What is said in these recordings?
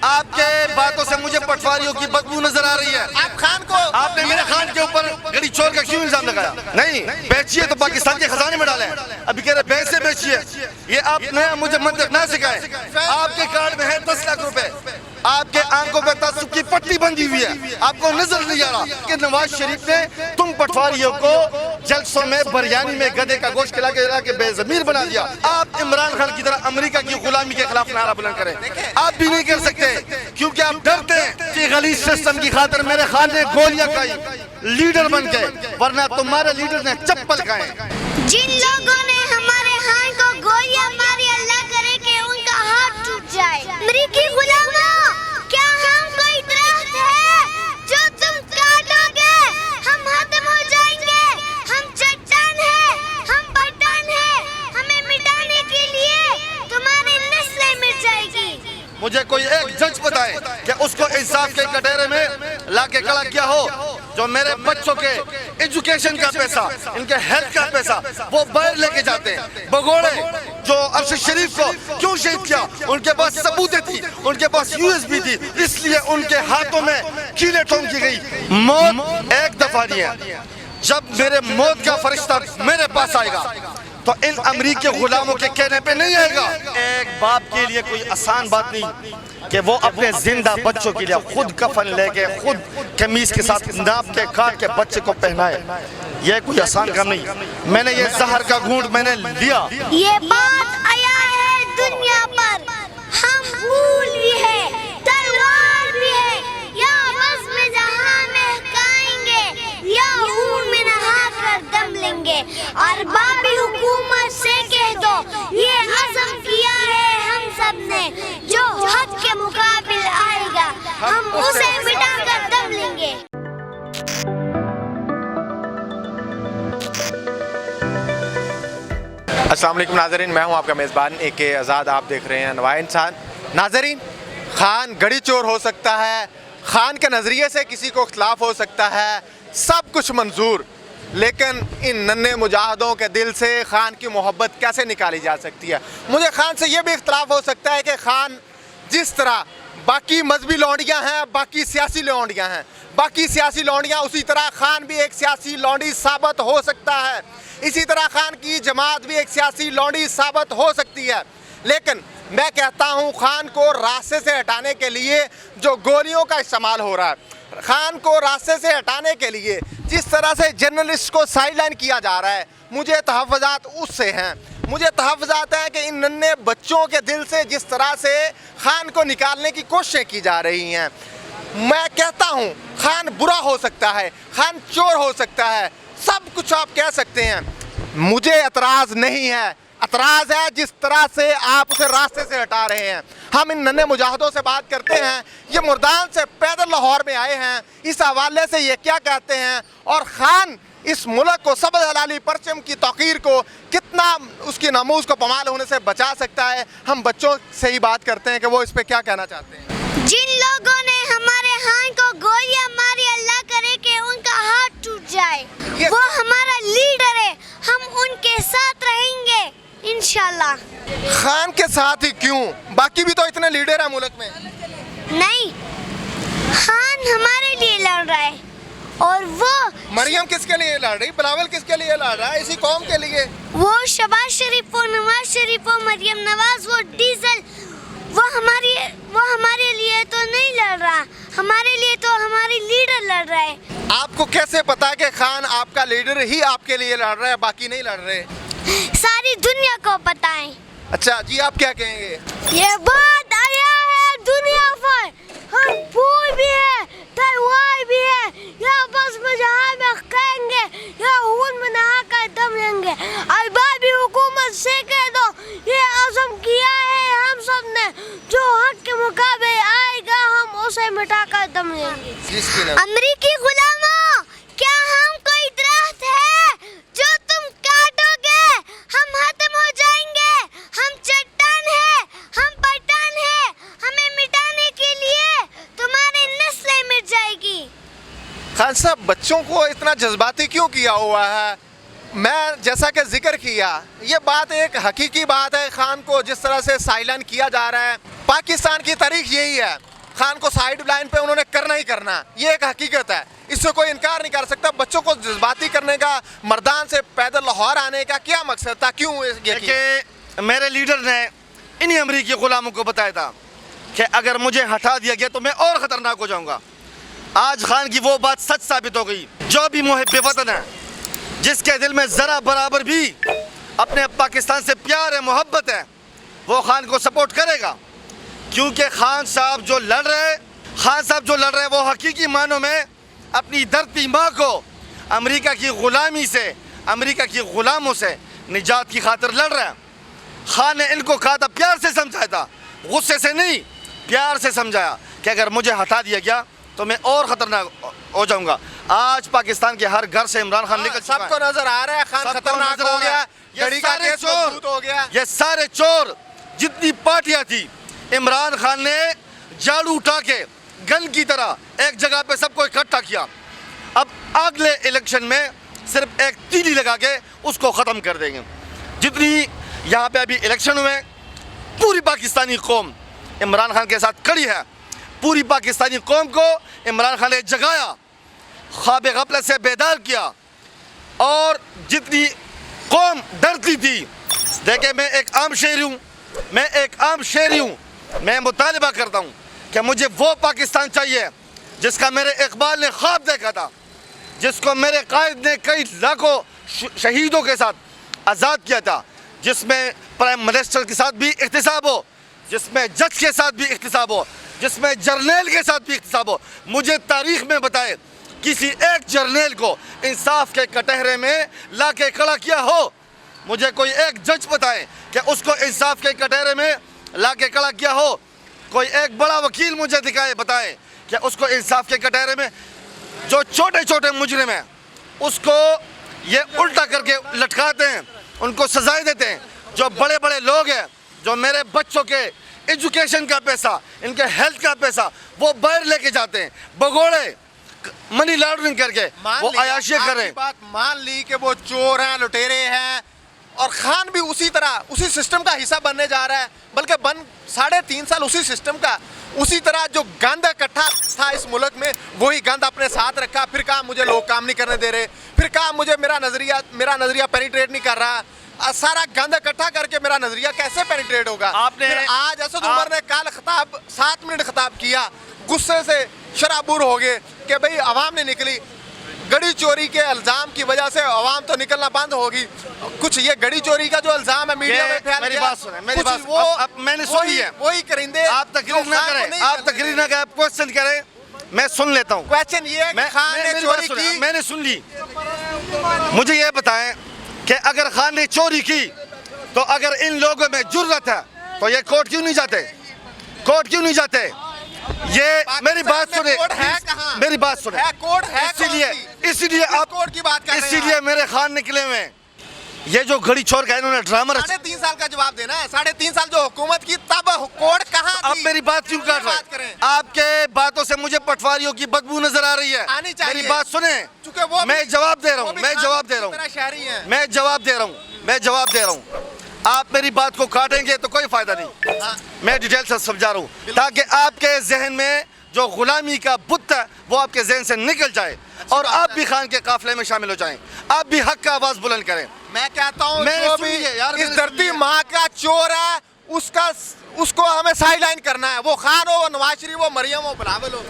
آپ کے باتوں سے مجھے پٹواریوں کی بدبو نظر آ رہی ہے. آپ خان کو آپ نے میرے خان کے اوپر گڑی چور کا کیوں الزام لگایا؟ نہیں بیچیے تو پاکستان کے خزانے میں ڈالیں. ابھی کہہ رہے پیسے بیچیے. یہ آپ نے مجھے منطق نہ سکھائے. آپ کے کارڈ میں ہے 10 لاکھ روپے. آپ کے آنکھوں پہ تعصب کی پٹی بندھی ہوئی ہے. آپ کو نظر نہیں آ رہا کہ نواز شریف نے تم پٹواریوں کو جلسوں میں بریانی میں گدے کا گوشت کھلا کے بے ضمیر بنا دیا. آپ عمران خان کی طرح امریکہ کی غلامی کے خلاف نعرہ بلند کریں. آپ بھی نہیں کر سکتے کیونکہ آپ ڈرتے ہیں کہ غلیظ سسٹم کی خاطر میرے خان نے گولیاں کھائی لیڈر بن گئے، ورنہ تمہارے لیڈر نے چپل کھائے. جن لوگوں نے ہمارے خان کو گولیاں ماری اللہ کرے کہ ان کا ہاتھ ٹوٹ جائے. امریکی غلاموں، کیا ہم کوئی درخت ہے جو تم کاٹو گے ہم ختم ہو جائیں گے؟ ہم چٹان ہیں، ہم پٹان ہیں. ہمیں مٹانے کے لیے تمہاری نسلیں مٹ جائے گی. مجھے کوئی ایک جج بتائے کہ اس کو انصاف کے کٹہرے میں لا کے کھڑا کیا ہو جو میرے بچوں کے ایجوکیشن کا پیسہ، ان کے ہیلتھ کا پیسہ وہ باہر لے کے جاتے ہیں. بگوڑے جو ارشد شریف کو کیوں شہید کیا؟ ان کے پاس ثبوتیں تھی، ان کے پاس USB تھی، اس لیے ان کے ہاتھوں میں کیلیں ٹھونکی گئی. موت ایک دفعہ نہیں ہے. جب میرے موت کا فرشتہ میرے پاس آئے گا تو ان امریکی غلاموں کے کہنے پہ نہیں آئے گا. ایک باپ کے لیے کوئی آسان بات نہیں کہ وہ اپنے زندہ بچوں کے لیے خود کفن لے کے خود قمیص کے ساتھ ناپ کے کاٹ کے بچے کو پہنائے. یہ کوئی آسان کام نہیں. میں نے یہ زہر کا گھونٹ میں نے لیا. یہ بات آیا ہے دنیا پر، ہم پھول بھی ہے تلوار بھی ہے، یا بزم جہاں مہکائیں گے یا خون میں نہا کر دم لیں گے. اور بابی حکومت سے کہہ دو یہ عزم کیا ہے ہم سب نے، جو حق کے مقابل آئے گا ہم اسے مٹا کر دم لیں گے. السلام علیکم ناظرین، میں ہوں آپ کا میزبان AK آزاد. آپ دیکھ رہے ہیں نواں انسان. ناظرین، خان گڑی چور ہو سکتا ہے، خان کے نظریے سے کسی کو اختلاف ہو سکتا ہے، سب کچھ منظور، لیکن ان ننھے مجاہدوں کے دل سے خان کی محبت کیسے نکالی جا سکتی ہے؟ مجھے خان سے یہ بھی اختلاف ہو سکتا ہے کہ خان جس طرح باقی مذہبی لونڈیاں ہیں، باقی سیاسی لونڈیاں ہیں، باقی سیاسی لونڈیاں اسی طرح خان بھی ایک سیاسی لونڈی ثابت ہو سکتا ہے. اسی طرح خان کی جماعت بھی ایک سیاسی لونڈی ثابت ہو سکتی ہے. لیکن میں کہتا ہوں خان کو راستے سے ہٹانے کے لیے جو گولیوں کا استعمال ہو رہا ہے، خان کو راستے سے ہٹانے کے لیے جس طرح سے جرنلسٹ کو سائیڈ لائن کیا جا رہا ہے، مجھے تحفظات اس سے ہیں. مجھے تحفظات ہیں کہ ان ننھے بچوں کے دل سے جس طرح سے خان کو نکالنے کی کوششیں کی جا رہی ہیں. میں کہتا ہوں خان برا ہو سکتا ہے، خان چور ہو سکتا ہے، سب کچھ آپ کہہ سکتے ہیں. مجھے اعتراض نہیں ہے، اعتراض ہے جس طرح سے آپ اسے راستے سے ہٹا رہے ہیں. ہم ان ننھے مجاہدوں سے بات کرتے ہیں، یہ مردان سے پیدل لاہور میں آئے ہیں، اس حوالے سے یہ کیا کہتے ہیں، اور خان اس ملک کو سبز ہلالی پرچم کی توقیر کو کتنا اس کی ناموس کو پامال ہونے سے بچا سکتا ہے. ہم بچوں سے ہی بات کرتے ہیں کہ وہ اس پہ کیا کہنا چاہتے ہیں. جن لوگوں نے ہمارے خان کو گولیاں ماری اللہ کرے کہ ان کا ہاتھ ٹوٹ جائے، وہ ہمارا لیڈر ہے، ہم ان کے ساتھ رہیں گے انشاءاللہ. خان کے ساتھ ہی کیوں؟ باقی بھی تو اتنے لیڈر ہیں ملک میں. نہیں، خان ہمارے لیے لڑ رہا ہے، اور وہ مریم کس کے لیے لڑ رہی؟ بلاول کس کے لیے لڑ رہا ہے؟ اسی قوم کے لیے. وہ شہباز شریف و نواز شریف و مریم نواز وہ ڈیزل وہ ہمارے لیے تو نہیں لڑ رہا، ہمارے لیے تو ہماری لیڈر لڑ رہا ہے. آپ کو کیسے پتا کہ خان آپ کا لیڈر ہی آپ کے لیے لڑ رہا ہے، باقی نہیں لڑ رہے؟ ساری دنیا کو پتہ ہے. اچھا جی، آپ کیا کہیں گے؟ یہ بات آیا ہے دنیا پر، ہم پھول بھی ہے تلوار بھی ہے، یا بس میں جہاں میں کہیں گے یا خون میں نہا کر دم لیں گے. اربابی حکومت سے کہہ دو یہ عزم کیا ہے ہم سب نے، جو حق کے مقابلے آئے گا ہم اسے مٹا کر دم لیں گے. امریکی غلاموں، کیا ہم کوئی درخت ہے جو تم کاٹو گے ہم ختم ہو جائیں گے؟ ہم چٹان ہیں، ہم پٹان ہیں، ہمیں مٹانے کے لیے تمہاری نسلیں مٹ جائے گی. خان صاحب، بچوں کو اتنا جذباتی کیوں کیا ہوا ہے؟ میں جیسا کہ ذکر کیا، یہ بات ایک حقیقی بات ہے. خان کو جس طرح سے سائلنٹ کیا جا رہا ہے، پاکستان کی تاریخ یہی ہے खान को साइड लाइन पे उन्होंने करना ही करना, ये एक हकीकत है, इससे कोई इनकार नहीं कर सकता। बच्चों को जज्बाती करने का, मर्दान से पैदल लाहौर आने का क्या मकसद था, क्यों ये किया? देखिए मेरे लीडर ने इन्हीं अमरीकी गुलामों को बताया था कि अगर मुझे हटा दिया गया तो मैं और ख़तरनाक हो जाऊंगा। आज खान की वो बात सच साबित हो गई। जो भी मुहिब वतन है, जिसके दिल में ज़रा बराबर भी अपने पाकिस्तान से प्यार है, मोहब्बत है, वो खान को सपोर्ट करेगा। क्योंकि खान साहब जो लड़ रहे हैं वो हकीकी मानों में अपनी धरती माँ को अमेरिका की ग़ुलामी से, अमेरिका की ग़ुलामों से निजात की खातिर लड़ रहे हैं। खान ने इनको कहा था, प्यार से समझाया था, गुस्से से नहीं, प्यार से समझाया कि अगर मुझे हटा दिया गया तो मैं और ख़तरनाक हो जाऊंगा। आज पाकिस्तान के हर घर से इमरान खान निकल चुका है। सबको नजर आ रहा है खान खतरनाक हो गया, गड़ी का केस मजबूत हो गया। ये सारे चोर, जितनी पार्टियां थी, इमरान खान ने झाड़ू उठा के गन की तरह एक जगह पे सबको इकट्ठा किया। अब अगले इलेक्शन में सिर्फ एक तीली लगा के उसको ख़त्म कर देंगे। जितनी यहाँ पे अभी इलेक्शन हुए, पूरी पाकिस्तानी कौम इमरान खान के साथ खड़ी है। पूरी पाकिस्तानी कौम को इमरान खान ने जगाया, ख्वाब गफलत से बेदार किया। और जितनी कौम डरती थी, देखे मैं एक आम शहरी हूँ, मैं मुतालिबा करता हूँ कि मुझे वो पाकिस्तान चाहिए जिसका मेरे इकबाल ने ख्वाब देखा था, जिसको मेरे कायद ने कई लाखों शहीदों के साथ आज़ाद किया था, जिसमें प्राइम मिनिस्टर के साथ भी इख्तिसाब हो, जिसमें जज के साथ भी इख्तिसाब हो, जिसमें जर्नैल के साथ भी इख्तिसाब हो। मुझे तारीख़ में बताए किसी एक जर्नैल को इंसाफ के कटहरे में ला के खड़ा किया हो। मुझे कोई एक जज बताए कि उसको इंसाफ के कटहरे में ला के खड़ा किया हो। कोई एक बड़ा वकील मुझे दिखाए, बताए कि उसको इंसाफ के कटहरे में, जो छोटे छोटे मुजरिम हैं उसको ये उल्टा करके लटकाते हैं, उनको सजाएं देते हैं। जो बड़े बड़े लोग हैं, जो मेरे बच्चों के एजुकेशन का पैसा, इनके हेल्थ का पैसा वो बाहर लेके जाते हैं, भगोड़े मनी लॉन्ड्रिंग करके वो अयाशियां कर रहे हैं। बात मान ली कि वो चोर हैं, लुटेरे हैं, और खान भी उसी तरह उसी सिस्टम का हिस्सा बनने जा रहा है, बल्कि बन 3.5 साल उसी सिस्टम का, उसी तरह जो गंद इकट्ठा था इस मुल्क में वही गंद अपने साथ रखा। फिर कहा मुझे लोग काम नहीं करने दे रहे, फिर कहा मुझे मेरा नज़रिया पेनिट्रेट नहीं कर रहा। सारा गंद इकट्ठा करके मेरा नज़रिया कैसे पेनिट्रेट होगा? आपने आज असद उमर ने कल खिताब 7 मिनट खिताब किया, गुस्से से शराबूर हो गए कि भाई आवाम ने निकली, गड़ी चोरी के इल्ज़ाम की वजह से आवाम तो निकलना बंद होगी। कुछ ये गड़ी चोरी का जो इल्ज़ाम है मीडिया में फैल मेरी गया, बात सुने, मेरी बात वो अब मैंने सुनी है। वही करिंदे आप तकरीर ना करें, आप तकरीर ना करें, आप क्वेश्चन करें, मैं सुन लेता हूँ। क्वेश्चन ये है कि खान ने चोरी की, मैंने सुन ली। मुझे ये बताएं कि अगर खान ने चोरी की तो अगर इन लोगों में जुर्रत है तो ये कोर्ट क्यों नहीं जाते? कोर्ट क्यों नहीं जाते? ये मेरी बात सुने, मेरी बात सुने, इसीलिए आप कोर्ट की बात कर रहे हैं। इसीलिए मेरे खान निकले हुए हैं। ये जो घड़ी छोड़ का इन्होंने ड्रामा रचा, 3.5 साल का जवाब देना है। 3.5 साल जो हुकूमत की, तब कोर्ट कहाँ थी? अब मेरी बात क्यों काट रहे हैं? आपके बातों से मुझे पटवारियों की बदबू नजर आ रही है। आनी चाहिए। मेरी बात सुने, चूंकि वो मैं जवाब दे रहा हूँ, मैं जवाब दे रहा हूँ, शहरी है, मैं जवाब दे रहा हूँ, मैं जवाब दे रहा हूँ। आप मेरी बात को काटेंगे तो कोई फायदा नहीं। मैं डिटेल से समझा रहा हूँ ताकि आपके जहन में जो गुलामी का बुत है वो आपके जहन से निकल जाए और आप भी खान के काफिले में शामिल हो जाएं, आप भी हक का आवाज बुलंद करें। मैं कहता हूँ मैंने जो सुनी भी है यार, इस मैंने धरती सुनी है। माँ का चोर है उसको हमें साइड लाइन करना है। वो खान हो, वो नवाज शरीफ हो, मरियम हो, बिलावल हो।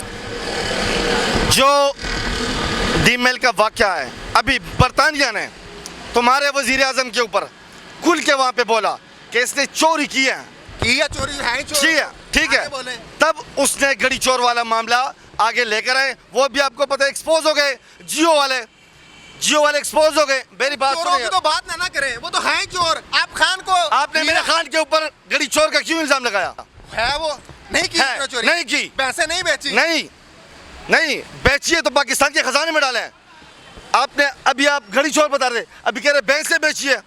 जो डीमेल का वाकया है, अभी बरतानिया ने तुम्हारे वजीर आजम के ऊपर खुल के वहां पे बोला कि इसने चोरी की है, चोरी है, जी है, ठीक है। बोले। तब उसने गड़ी चोर वाला मामला आगे लेकर आए, वो भी आपको पता है एक्सपोज हो गए। जियो वाले एक्सपोज हो गए। मेरी बात चोरों की सुनिए, तो बात ना करें, वो तो है चोर। आप खान को आपने मेरे खान के ऊपर गड़ी चोर का क्यों इल्जाम लगाया? है वो नहीं की है, चोरी, नहीं की, पैसे नहीं बेची, नहीं बेचिए तो पाकिस्तान के खजाने में डाले। आपने अभी आप घड़ी चोर बता रहे, अभी कह रहे बैंक से बेचिए।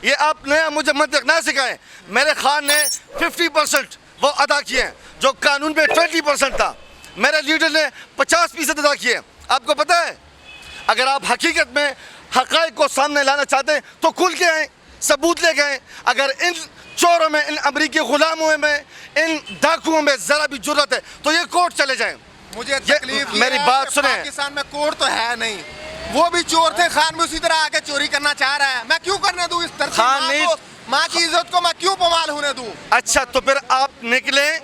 ये आप नया मुझे मंतक ना सिखाएं। मेरे खान ने 50% वो अदा किए हैं जो कानून में 20% था। मेरे लीडर ने 50% अदा किए। आपको पता है, अगर आप हकीकत में हक़ाइक़ को सामने लाना चाहते हैं तो खुल के आएँ, सबूत ले गए। अगर इन चोरों में, इन अमरीकी गुलामों में, इन डाकुओं में जरा भी जुर्रत है तो ये कोर्ट चले जाएं। मुझे तकलीफ ये मेरी है बात कि सुने। पाकिस्तान में कोर्ट तो है नहीं, वो भी चोर थे, खान भी उसी तरह आके चोरी करना चाह रहा है। मैं क्यों करने दूं इस धरती खान माँ नहीं- को, माँ की इज्जत को मैं क्यों पमाल होने दूं? अच्छा तो फिर आप निकले,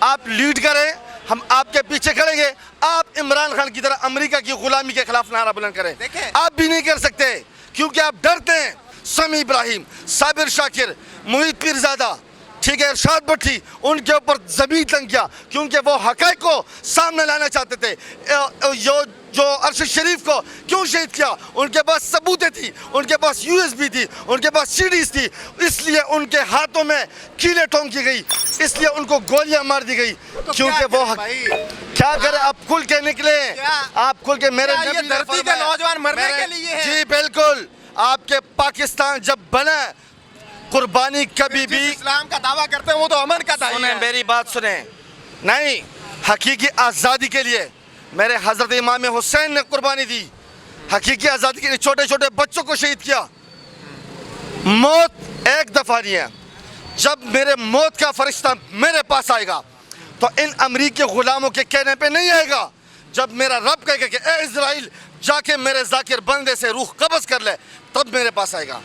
आप लीड करें, हम आपके पीछे खड़ेंगे। आप इमरान खान की तरह अमेरिका की गुलामी के खिलाफ नारा बुलंद करें। देखें। आप भी नहीं कर सकते क्योंकि आप डरते हैं। समी इब्राहिम, साबिर शाकिर, मुहित पीरजादा, ठीक है, इरशाद भट्टी, उनके ऊपर ज़मीन तंग किया क्योंकि वो हक़ाइक़ को सामने लाना चाहते थे। जो अरशद शरीफ को क्यों शहीद किया? उनके पास सबूतें थी, उनके पास USB थी, उनके पास CDs थी, इसलिए उनके हाथों में कीलें ठोंकी गई, इसलिए उनको गोलियां मार दी गई तो क्योंकि क्या वो करें भाई? क्या करे? आप खुल के निकले, क्या? आप खुल के मेरे क्या ये नबी ने धरती के फरमाया, नौजवान मरने मेरे- के लिए हैं? जी बिल्कुल। आपके पाकिस्तान जब बना, कुर्बानी कभी जिस भी, इस्लाम का दावा करते हैं वो तो अमन का दावा सुने है। मेरी बात सुने, नहीं, हकीकी आज़ादी के लिए मेरे हजरत इमाम हुसैन ने कुर्बानी दी। हकीकी आज़ादी के लिए छोटे छोटे बच्चों को शहीद किया। मौत एक दफ़ा नहीं है। जब मेरे मौत का फरिश्ता मेरे पास आएगा तो इन अमरीकी गुलामों के कहने पे नहीं आएगा। जब मेरा रब कहेगा कि ए इज़राइल जाके मेरे जाकिर बंदे से रूह कब्ज़ कर ले, तब मेरे पास आएगा।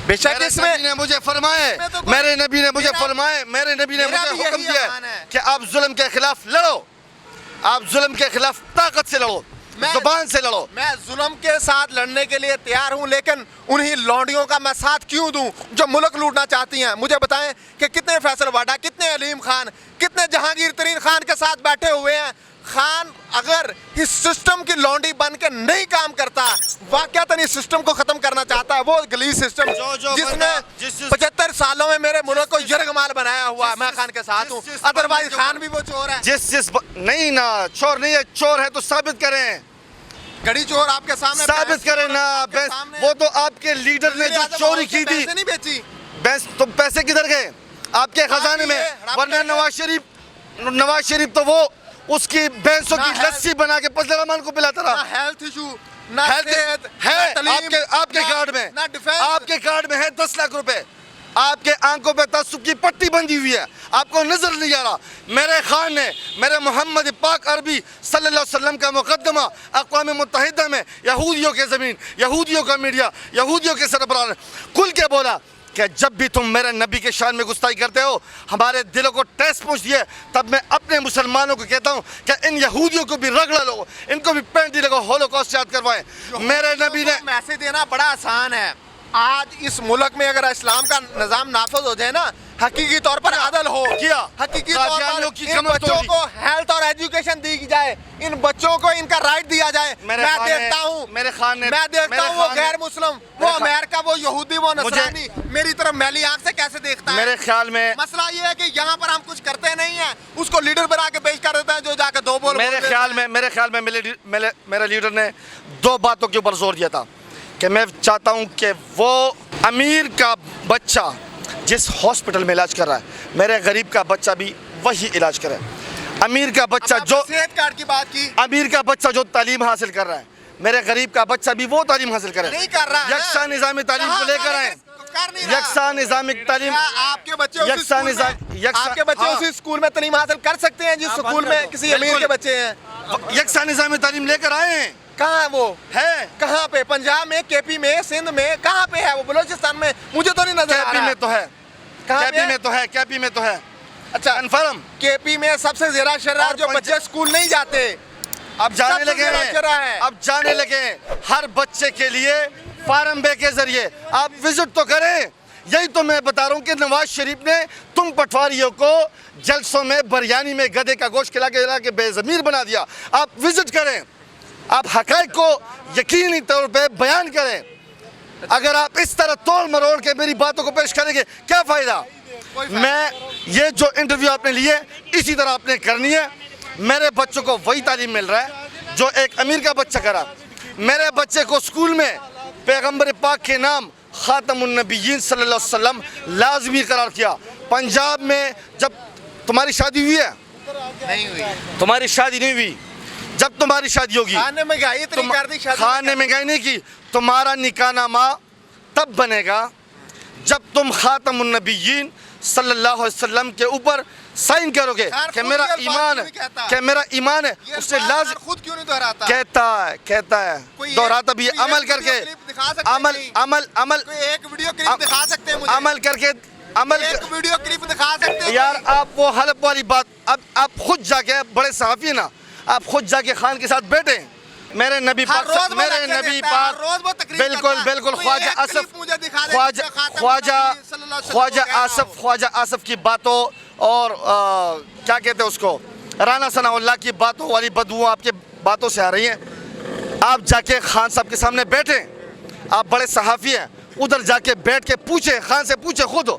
बेशक मेरे इसमें नबी ने मुझे फरमाए, इसमें तो कोई- मेरे नबी ने मुझे मेरा- फरमाए, मेरे नबी ने मेरा मुझे भी हुक्म यही दिया ईमान है कि आप जुल्म के खिलाफ लड़ो, आप जुल्म के खिलाफ ताकत से लड़ो, जुबान से लड़ो। मैं जुल्म के साथ लड़ने के लिए तैयार हूं, लेकिन उन्हीं लौंडियों का मैं साथ क्यों दूं जो मुल्क लूटना चाहती हैं? मुझे बताएं कि कितने फैसल वाडा, कितने अलीम खान, कितने जहांगीर तरीन खान के साथ बैठे हुए हैं। खान अगर इस सिस्टम की लौंडी बन के नहीं काम करता, वाकयातन इस सिस्टम को खत्म करना चाहता है, वो गलीज सिस्टम जो जिसने बंदा- जिस- 75 सालों में मेरे मुल्क को यरगमाल बनाया हुआ है, मैं खान के साथ हूँ। जिस- अदरवाइज जिस- खान भी वो चोर है। नहीं ना, चोर नहीं है, चोर है तो साबित करें, गड़ी चोर आपके सामने साबित करें ना। आपके सामने- वो तो आपके लीडर ने जो चोरी की थी, पैसे नहीं बेची। तो पैसे किधर गए? आपके खजाने में। वरना नवाज शरीफ तो वो उसकी भैंसों की लस्सी बना के फजल रहमान को पिलाता ना रहा। हेल्थ इशू, ना हेल्थ सेहत, है ना तालीम, आपके ना- कार्ड में, ना डिफेंस। आपके कार्ड में है 10 लाख रुपए, आपके आंखों पे तसुब की पट्टी बंधी हुई है, आपको नजर नहीं आ रहा। मेरे खान ने, मेरे मोहम्मद पाक अरबी सल्लल्लाहु अलैहि वसल्लम का मुकद्दमा अक़वाम मुत्तहिदा में यहूदियों के ज़मीन, यहूदियों का मीडिया, यहूदियों के सरबराह ने खुल के बोला कि जब भी तुम मेरे नबी के शान में गुस्ताखी करते हो, हमारे दिलों को ठेस पहुंचती है, तब मैं अपने मुसलमानों को कहता हूं कि इन यहूदियों को भी रगड़ा लो, इनको भी पेंटी लगो, होलोकॉस्ट याद करवाएं। मेरे नबी ने मैसेज देना बड़ा आसान है। आज इस मुल्क में अगर इस्लाम का निज़ाम नाफज हो जाए ना, हकीकी तौर पर अदल हो, किया। हकीकी तौर कादियानियों पर की इन कमर बच्चों तोड़ी। को हेल्थ और एजुकेशन दी जाए, इन बच्चों को इनका राइट दिया जाए। मेरे मैं खान ने- देखता हूँ, मेरे खान ने- मैं देखता मेरे हूँ वो खान ने- गैर मुस्लिम, वो मेरे खान- अमेरिका, वो यहूदी, वो मुझे- नसरानी मेरी तरफ मैली आंख से कैसे देखता है? मेरे ख्याल में मसला ये है कि यहाँ पर हम कुछ करते नहीं है, उसको लीडर बना के पेश कर देता है जो जाके दो बोल मेरे बोल देता ख्याल है। में मेरे लीडर ने दो बातों के ऊपर जोर दिया था कि मैं चाहता हूं कि वो अमीर का बच्चा जिस हॉस्पिटल में इलाज कर रहा है, मेरे गरीब का बच्चा भी वही इलाज करे। अमीर का बच्चा अब जो आपने सेहत कार्ड की बात की, अमीर का बच्चा जो तालीम हासिल कर रहा है, मेरे गरीब का बच्चा भी वो तालीम हासिल करे। नहीं कर रहा है। यकसा निज़ामी तालीम को लेकर आए, कर नहीं रहा। यकसा निज़ामी तालीम, क्या आपके बच्चे उसी यकसा स्कूल निज़ाम- में- यकसा- आपके बच्चे हाँ। उसी स्कूल में तालीम हासिल कर सकते हैं जिस स्कूल में किसी अमीर बिल्कुल। के बच्चे हैं? यकसा निज़ामी तालीम लेकर आए हैं। कहाँ है वो? है कहाँ पे? पंजाब में, केपी में, सिंध में, कहाँ पे है वो? बलोचिस्तान में मुझे तो नहीं नजर आ कैपी रहा। में तो है, कहाँ पे कैपी है? में तो है, कैपी में तो है। अच्छा, कन्फर्म। केपी में सबसे ज्यादा शर्रा और जो बच्चे स्कूल नहीं जाते। अब जाने सबसे लगे ज्यादा शर्रा है। हैं, अब जाने लगे हैं। हर बच्चे के लिए फार्म बे के जरिए आप विजिट तो करें। यही तो मैं बता रहा हूँ कि नवाज शरीफ ने तुम पटवारियों को जलसों में बिरयानी में गधे का गोश्त खिला के बेज़मीर बना दिया। आप विजिट करें, आप हक़ाइक़ को यकीनी तौर पे बयान करें। अगर आप इस तरह तोड़ मरोड़ के मेरी बातों को पेश करेंगे, क्या फ़ायदा? मैं ये जो इंटरव्यू आपने लिए, इसी तरह आपने करनी है। मेरे बच्चों को वही तालीम मिल रहा है जो एक अमीर का बच्चा करा। मेरे बच्चे को स्कूल में पैगम्बर पाक के नाम ख़ातमुन नबिय्यीन सल्लल्लाहु अलैहि वसल्लम लाजमी करार किया। पंजाब में जब तुम्हारी शादी हुई है, नहीं हुई। तुम्हारी शादी नहीं हुई, जब तुम्हारी शादी होगी, खान ने महंगाई इतनी कर दी, शादी खान ने महंगाई नहीं की, तुम्हारा निकाहनामा तब बनेगा जब तुम खातम उन नबीयीन सल्लल्लाहु अलैहि वसल्लम के ऊपर साइन करोगे कि मेरा ईमान है, कि मेरा ईमान है, उससे लाजिम खुद क्यों नहीं दोहराता? कहता है दोहराता भी है, अमल करके, अमल एक वीडियो क्लिप दिखा सकते हैं मुझे? अमल करके, एक वीडियो क्लिप दिखा सकते हैं? यार आप वो हलफ वाली बात, अब आप खुद जाके, बड़े सहाफ़ी ना, आप खुद जाके खान के साथ बैठे, मेरे नबी पाक, बिल्कुल ख्वाजा आसिफ की बातों और क्या कहते हैं उसको, राना सनाउल्लाह की बातों वाली बदबू आपके बातों से आ रही हैं। आप जाके खान साहब के सामने बैठे, आप बड़े सहाफ़ी हैं, उधर जाके बैठ के पूछे, खान से पूछे खुद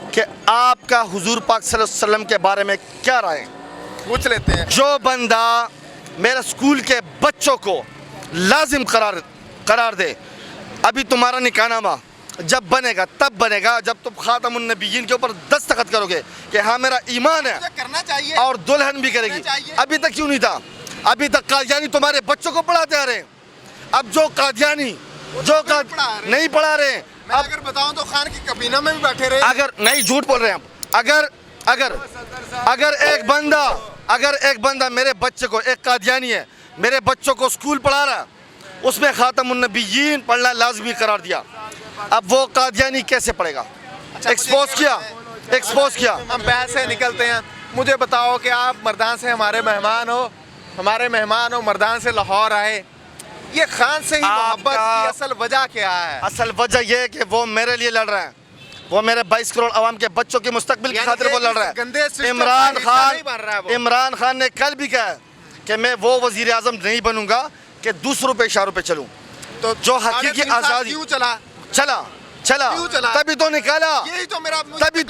कि आपका हुजूर पाक सल्लल्लाहु अलैहि वसल्लम के बारे में क्या राय है। पूछ लेते हैं। जो बंदा मेरे स्कूल के बच्चों को लाजिम करार दे, अभी तुम्हारा निकाहनामा जब बनेगा तब बनेगा जब तुम खातमुन नबीयीन के ऊपर दस्तखत करोगे कि हाँ मेरा ईमान है, करना चाहिए, और दुल्हन भी करेगी। अभी तक क्यों नहीं था? अभी तक कादियानी तुम्हारे बच्चों को पढ़ाते आ रहे हैं। अब जो कादियानी नहीं पढ़ा रहे हैं, मैं अगर बताऊं तो खान की कबीना में भी बैठे रहे। अगर नहीं, झूठ बोल रहे हैं आप। अगर एक बंदा मेरे बच्चे को, एक कादियानी है, मेरे बच्चों को स्कूल पढ़ा रहा, उसमें खातमुन नबीयीन पढ़ना लाजमी करार दिया, अब वो कादियानी कैसे पढ़ेगा? एक्सपोज किया। हम बहस से निकलते हैं। मुझे बताओ कि आप मर्दान से हमारे मेहमान हो, मर्दान से लाहौर आए, ये खान से ही मोहब्बत की असल वजह क्या है? असल वजह ये है कि वो मेरे लिए लड़ रहा है, वो मेरे 22 करोड़ अवाम के बच्चों के मुस्तकबिल की खातिर वो लड़ रहा है। इमरान खान ने कल भी कहा कि मैं वो वजीर आज़म नहीं बनूंगा कि दूसरों पे इशारों पे चलूं। तो जो हकीकी आज़ादी क्यों चला? तभी तो निकाला, यही तो मेरा तभी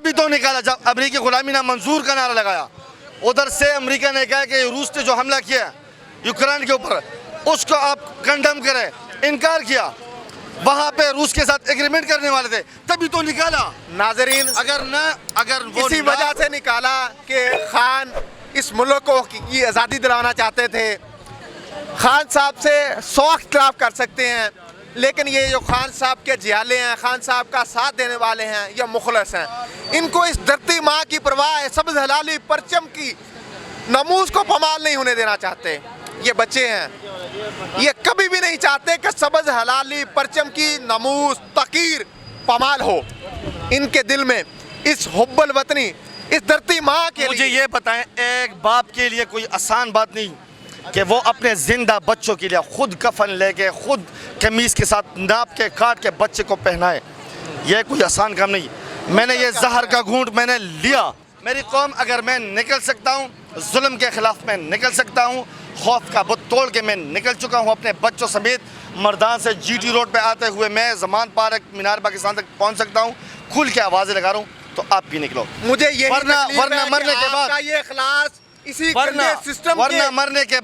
तो निकाला जब अमरीकी गुलामी ना मंजूर का नारा लगाया। उधर से अमेरिका ने कहा कि रूस ने जो हमला किया यूक्रेन के ऊपर, उसको आप कंडम करें, इनकार किया। वहाँ पे रूस के साथ एग्रीमेंट करने वाले थे, तभी तो निकाला। नाजरीन, अगर वो इसी वजह से निकाला कि खान इस मुल्क को की आज़ादी दिलाना चाहते थे। खान साहब से 100 इख्तिलाफ कर सकते हैं, लेकिन ये जो खान साहब के जियाले हैं, खान साहब का साथ देने वाले हैं, ये मुखलस हैं। इनको इस धरती माँ की परवाह है, सब्ज़ हलाली परचम की नमूस को पमाल नहीं होने देना चाहते। ये बच्चे हैं, ये कभी भी नहीं चाहते कि सब्ज़ हलाली परचम की नमूस तकीर पमाल हो इनके दिल में। इस हुब्बुल वतनी, इस धरती माँ के मुझे ये बताएं, एक बाप के लिए कोई आसान बात नहीं कि वो अपने जिंदा बच्चों के लिए खुद कफन लेके, खुद कमीज़ के साथ नाप के काट के बच्चे को पहनाए। ये कोई आसान काम नहीं। मैंने ये जहर का घूंट मैंने लिया। मेरी कौम, अगर मैं निकल सकता हूँ जुल्म के ख़िलाफ़, मैं निकल सकता हूँ, खौफ का बुत तोड़ के मैं निकल चुका हूँ अपने बच्चों समेत। मर्दान से GT रोड पे आते हुए मैं ज़मान पार्क, मीनार पाकिस्तान तक पहुँच सकता हूँ। खुल के आवाज़ें लगा रहा हूँ, तो आप भी निकलो। मुझे ये वरना मरने के बाद, ये इखलास इसी वरना मरने के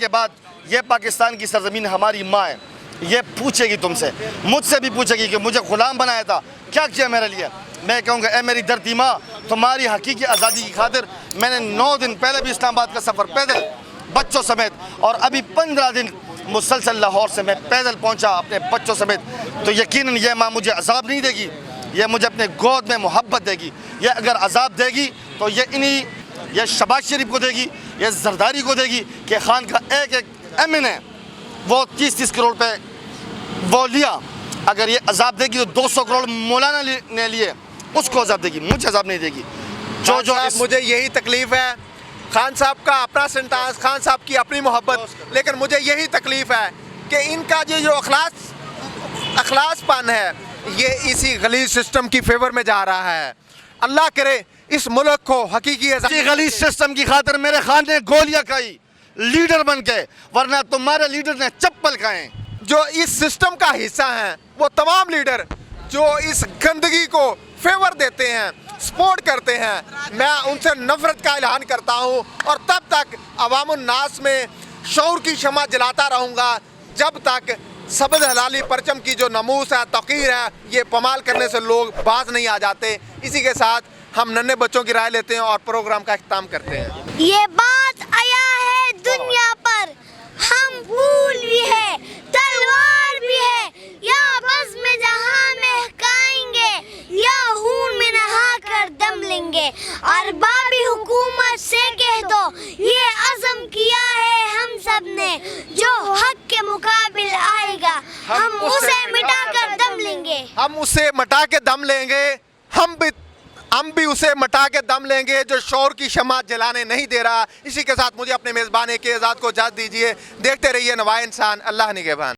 बाद ये पाकिस्तान की सरजमीन हमारी माँ है, ये पूछेगी तुमसे, मुझसे भी पूछेगी कि मुझे गुलाम बनाया था, क्या किया मेरे लिए। मैं कहूँगा, ए मेरी धरती माँ, तुम्हारी हकीकी आज़ादी की खातिर मैंने 9 दिन पहले भी इस्लामाबाद का सफ़र पैदल बच्चों समेत, और अभी 15 दिन मुसलसल लाहौर से मैं पैदल पहुँचा अपने बच्चों समेत। तो यकीनन ये माँ मुझे अजाब नहीं देगी, ये मुझे अपने गोद में मोहब्बत देगी। ये अगर अजाब देगी तो ये शबाज शरीफ को देगी, ये जरदारी को देगी कि खान का एक एमएन है, वो 30-30 करोड़ पे वो लिया। अगर ये अजाब देगी तो 200 करोड़ मौलाना ने लिए, उसको अजाब देगी, मुझे अजाब नहीं देगी। मुझे यही तकलीफ़ है। खान साहब का अपना सेंटास, खान साहब की अपनी मोहब्बत, लेकिन मुझे यही तकलीफ़ है कि इनका ये जो अखलासपन है, ये इसी गलीज सिस्टम की फेवर में जा रहा है। अल्लाह करे इस मुल्क को हकीकी गलीज सिस्टम की खातिर मेरे खान ने गोलियां खाई लीडर बन के, वरना तुम्हारे लीडर ने चप्पल खाए। जो इस सिस्टम का हिस्सा हैं, वो तमाम लीडर जो इस गंदगी को फेवर देते हैं, सपोर्ट करते हैं, मैं उनसे नफरत का ऐलान करता हूँ। और तब तक अवामुन नास में शऊर की शमा जलाता रहूँगा जब तक सब्ज़ हलाली परचम की जो नमूस है, तकीर है, ये पमाल करने से लोग बाज नहीं आ जाते। इसी के साथ हम नन्हे बच्चों की राय लेते हैं और प्रोग्राम का इख्तिताम करते हैं। ये बात आया है दुनिया पर پھول بھی ہے تلوار بھی ہے یا بزم جہاں مہکائیں گے یا خون میں نہا کر دم لیں گے اربابی حکومت سے کہہ دو یہ عزم کیا ہے ہم سب نے جو حق کے مقابل آئے گا ہم اسے مٹا کر دم لیں گے ہم اسے مٹا کے دم لیں گے ہم بھی اسے مٹا کے دم لیں گے جو شور کی شمع جلانے نہیں دے رہا. اسی کے ساتھ مجھے اپنے میزبان کے اعزاز کو اجازت دیجیے. دیکھتے رہیے نوائے انسان. اللہ نگہبان.